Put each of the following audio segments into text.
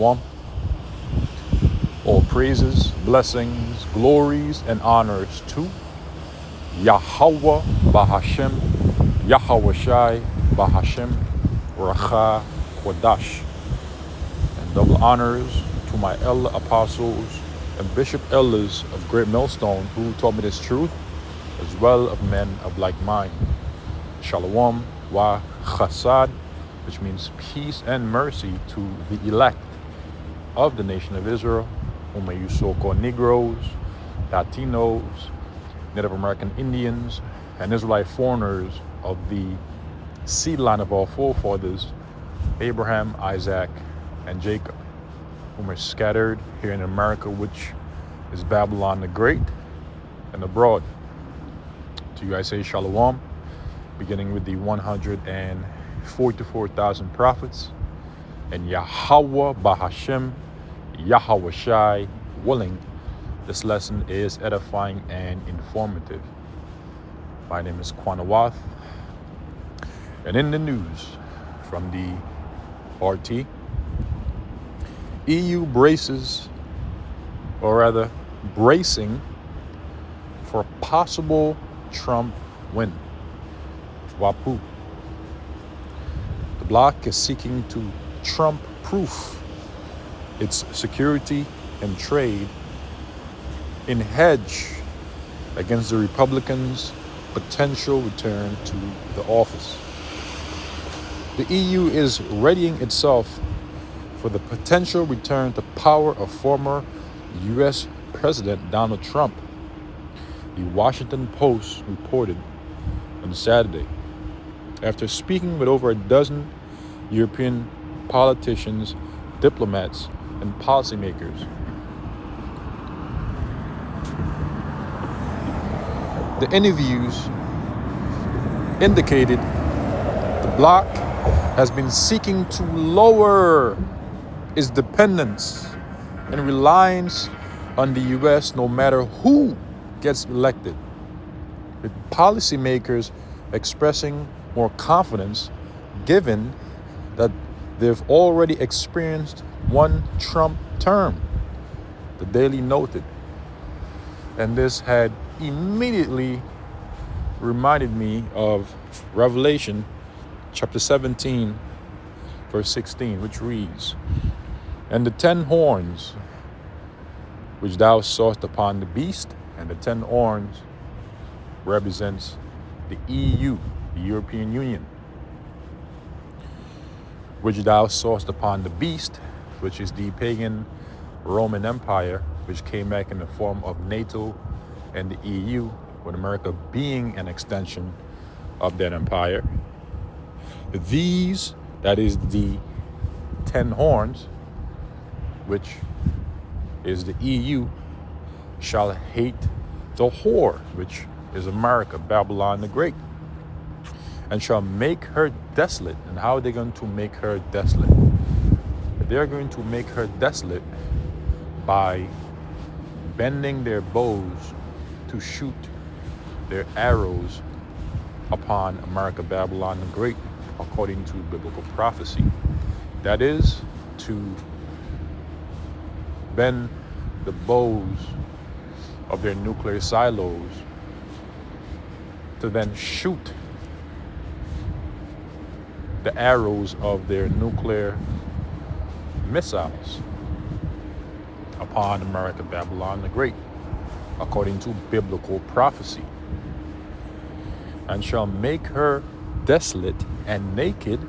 One, all praises, blessings, glories, and honors to Yahweh Bahashem, Yahweh Shai Bahashem, Racha Kodash. And double honors to my elder apostles and bishop elders of Great Millstone who taught me this truth, as well of men of like mind. Shalom wa chasad, which means peace and mercy to the elect of the nation of Israel, whom you so-called Negroes, Latinos, Native American Indians, and Israelite foreigners of the seed line of our forefathers, Abraham, Isaac, and Jacob, whom are scattered here in America, which is Babylon the Great, and abroad. To you I say Shalom, beginning with the 144,000 prophets, and Yahweh Bahashem, Yahweh Shai willing, this lesson is edifying and informative. My name is Quanawath, and in the news from the RT, EU braces, or rather bracing for possible Trump win. Wapu. The bloc is seeking to Trump-proof its security and trade in hedge against the Republicans' potential return to the office. The EU is readying itself for the potential return to power of former U.S. President Donald Trump, the Washington Post reported on Saturday, after speaking with over a dozen European politicians, diplomats, and policymakers. The interviews indicated the bloc has been seeking to lower its dependence and reliance on the U.S. no matter who gets elected, with policymakers expressing more confidence given that they've already experienced one Trump term, the Daily noted. And this had immediately reminded me of Revelation chapter 17, verse 16, which reads, "And the 10 horns which thou sawest upon the beast," and the 10 horns represents the EU, the European Union, "which thou sawest upon the beast," which is the pagan Roman Empire, which came back in the form of NATO and the EU, with America being an extension of that empire. These, that is the 10 horns, which is the EU, shall hate the whore, which is America, Babylon the Great, and shall make her desolate. And how are they going to make her desolate? They're going to make her desolate by bending their bows to shoot their arrows upon America, Babylon the Great, according to biblical prophecy. That is, to bend the bows of their nuclear silos to then shoot the arrows of their nuclear missiles upon America, Babylon the Great, according to biblical prophecy. And shall make her desolate and naked,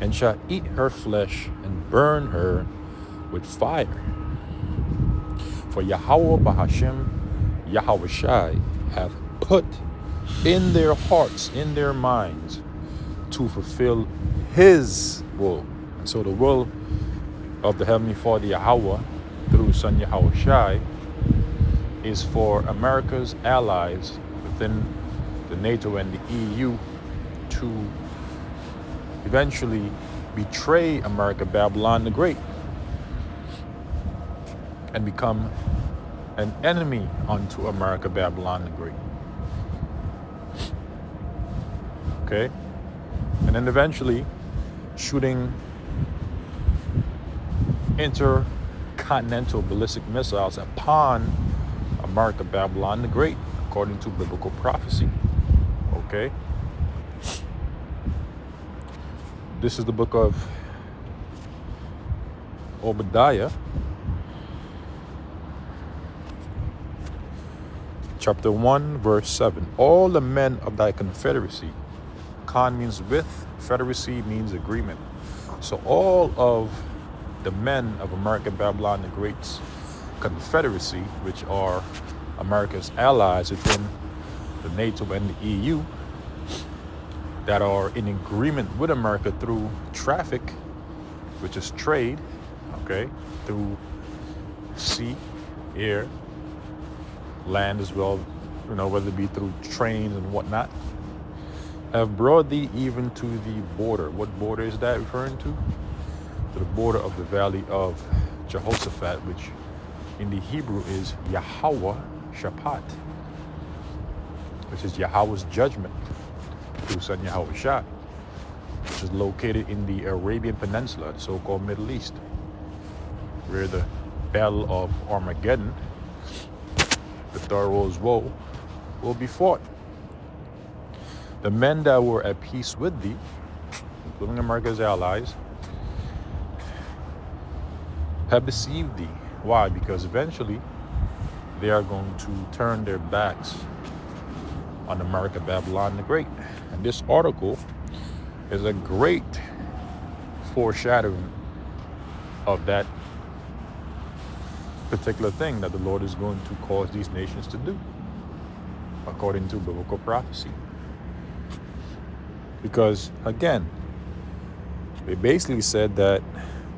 and shall eat her flesh and burn her with fire. For Yahweh Bahashem, Yahweh Shai, have put in their hearts, in their minds, to fulfill his will. And so the will of the Heavenly Father Yahweh, through Son Yahweh Shai, is for America's allies within the NATO and the EU to eventually betray America, Babylon the Great, and become an enemy unto America, Babylon the Great. Okay? And then eventually shooting intercontinental ballistic missiles upon America, Babylon the Great, according to biblical prophecy. Okay? This is the book of Obadiah, chapter 1, verse 7. All the men of thy confederacy, con means with, federacy means agreement. So all of the men of America, Babylon the Great's confederacy, which are America's allies within the NATO and the EU, that are in agreement with America through traffic, which is trade, okay, through sea, air, land as well, whether it be through trains and whatnot, have brought thee even to the border. What border is that referring to? To the border of the valley of Jehoshaphat, which in the Hebrew is Yahweh Shaphat, which is Yahweh's judgment through Son Yahweh Shah, which is located in the Arabian Peninsula, the so-called Middle East, where the Battle of Armageddon, the Third World's Woe, will be fought. The men that were at peace with thee, including America's allies, have deceived thee. Why? Because eventually they are going to turn their backs on America, Babylon the Great. And this article is a great foreshadowing of that particular thing that the Lord is going to cause these nations to do, according to biblical prophecy. Because, again, they basically said that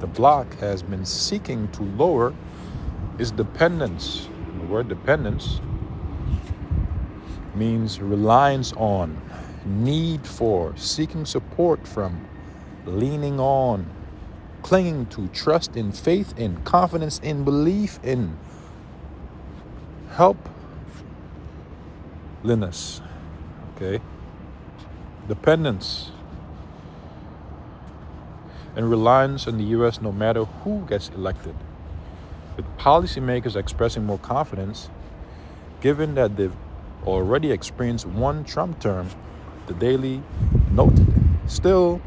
the bloc has been seeking to lower its dependence. The word dependence means reliance on, need for, seeking support from, leaning on, clinging to, trust in, faith in, confidence in, belief in, helpliness, okay? Dependence and reliance on the U.S. no matter who gets elected, with policymakers expressing more confidence, given that they've already experienced one Trump term, the Daily noted. Still,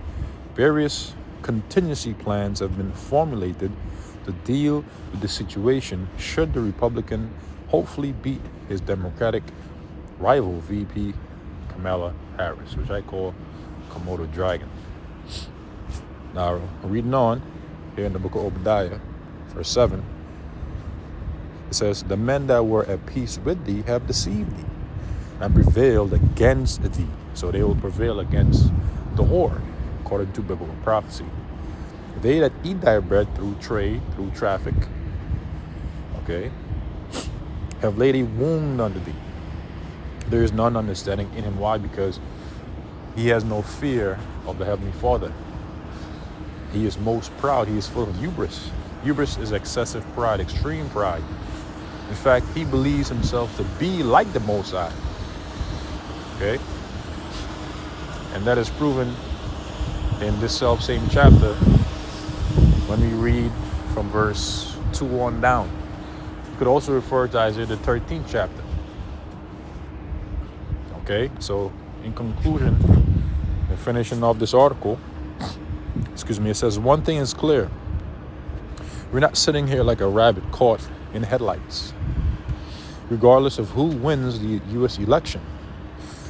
various contingency plans have been formulated to deal with the situation should the Republican hopefully beat his Democratic rival VP Kamala Harris, which I call Komodo Dragon. Now, reading on here in the book of Obadiah, verse 7, it says, the men that were at peace with thee have deceived thee and prevailed against thee. So they will prevail against the horde, according to biblical prophecy. They that eat thy bread through trade, through traffic, okay, have laid a wound unto thee. There is none understanding in him. Why? Because he has no fear of the Heavenly Father. He is most proud. He is full of hubris. Hubris is excessive pride, extreme pride. In fact, he believes himself to be like the Most High. Okay? And that is proven in this self-same chapter when we read from verse 2 on down. You could also refer to Isaiah the 13th chapter. Okay? So, in conclusion, and finishing off this article, it says, one thing is clear. We're not sitting here like a rabbit caught in headlights. Regardless of who wins the U.S. election,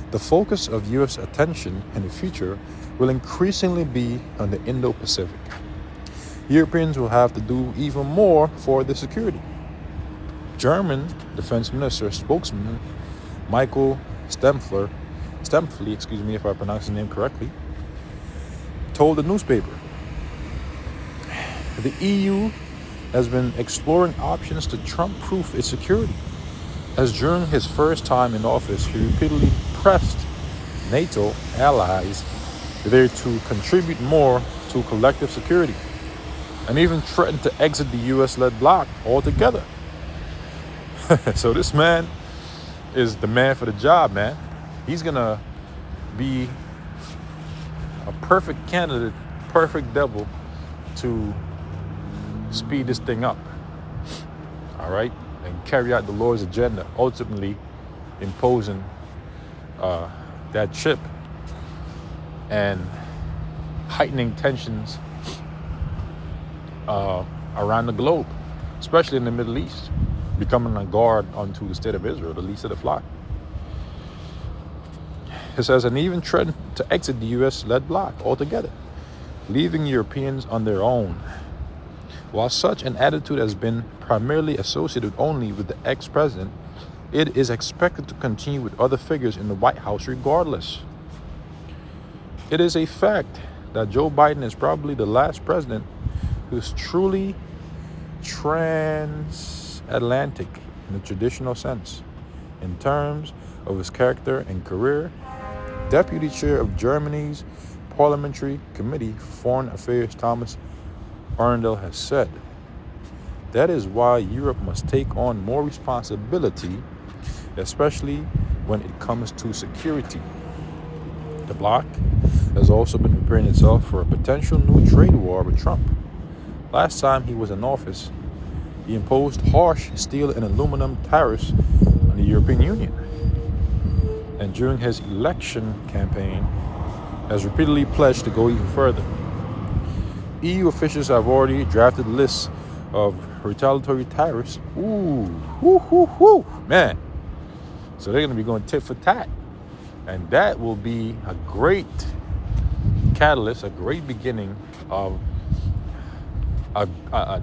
the focus of U.S. attention in the future will increasingly be on the Indo-Pacific. Europeans will have to do even more for their security. German Defense Minister spokesman Michael Stempfli, if I pronounce his name correctly, told the newspaper, the EU has been exploring options to Trump-proof its security, as during his first time in office, he repeatedly pressed NATO allies there to contribute more to collective security, and even threatened to exit the US-led bloc altogether. So this man is the man for the job, man. He's gonna be a perfect candidate, perfect devil to speed this thing up, all right, and carry out the Lord's agenda, ultimately imposing that chip and heightening tensions around the globe, especially in the Middle East, becoming a guard unto the state of Israel, the least of the flock. It says, and even threatened to exit the U.S.-led bloc altogether, leaving Europeans on their own. While such an attitude has been primarily associated only with the ex-president, it is expected to continue with other figures in the White House regardless. It is a fact that Joe Biden is probably the last president who is truly transatlantic in the traditional sense. In terms of his character and career, Deputy Chair of Germany's Parliamentary Committee for Foreign Affairs Thomas Arndl has said, that is why Europe must take on more responsibility, especially when it comes to security. The bloc has also been preparing itself for a potential new trade war with Trump. Last time he was in office, he imposed harsh steel and aluminum tariffs on the European Union. And during his election campaign, has repeatedly pledged to go even further. EU officials have already drafted lists of retaliatory tariffs. Man. So they're going to be going tit for tat. And that will be a great catalyst, a great beginning of a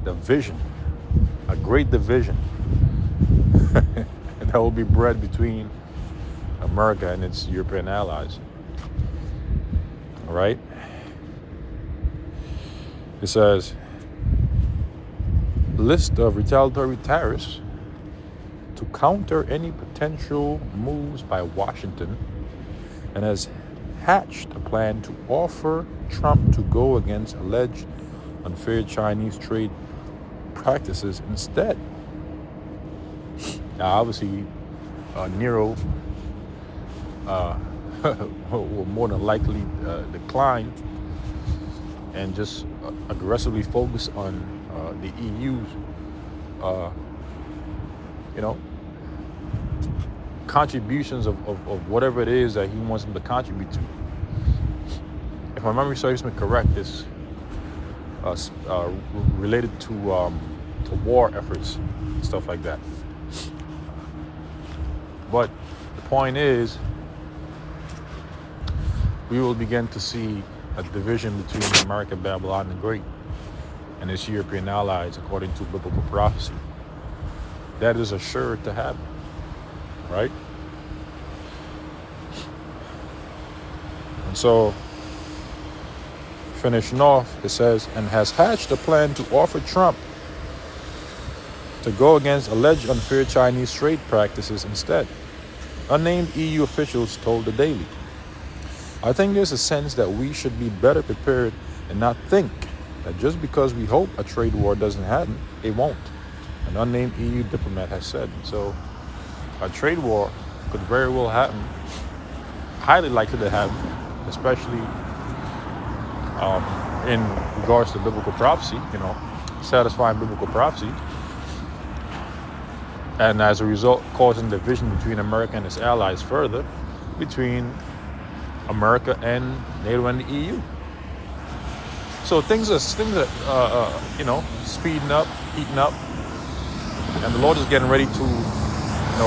division, a great division that will be bred between America and its European allies. All right? It says, list of retaliatory tariffs to counter any potential moves by Washington, and has hatched a plan to offer Trump to go against alleged unfair Chinese trade practices instead. Now, obviously, Nero will more than likely decline and just aggressively focus on the EU's, contributions of whatever it is that he wants them to contribute to. If my memory serves me correct, this related to war efforts, stuff like that. But the point is, we will begin to see a division between America, Babylon the Great, and its European allies, according to biblical prophecy. That is assured to happen, right? And so, finishing off, it says, and has hatched a plan to offer Trump to go against alleged unfair Chinese trade practices instead. Unnamed EU officials told the Daily. I think there's a sense that we should be better prepared and not think that just because we hope a trade war doesn't happen, it won't. An unnamed EU diplomat has said. So a trade war could very well happen, highly likely to happen, especially in regards to biblical prophecy, satisfying biblical prophecy. And as a result, causing division between America and its allies further, between America and NATO and the EU. So things are speeding up, heating up, and the Lord is getting ready to,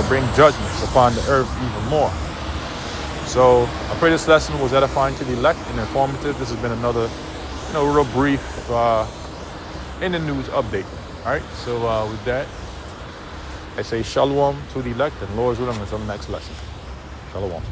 bring judgments upon the earth even more. So I pray this lesson was edifying to the elect and informative. This has been another, real brief in the news update. All right. So with that, I say shalom to the elect, and Lord's willing until the next lesson. Shalom.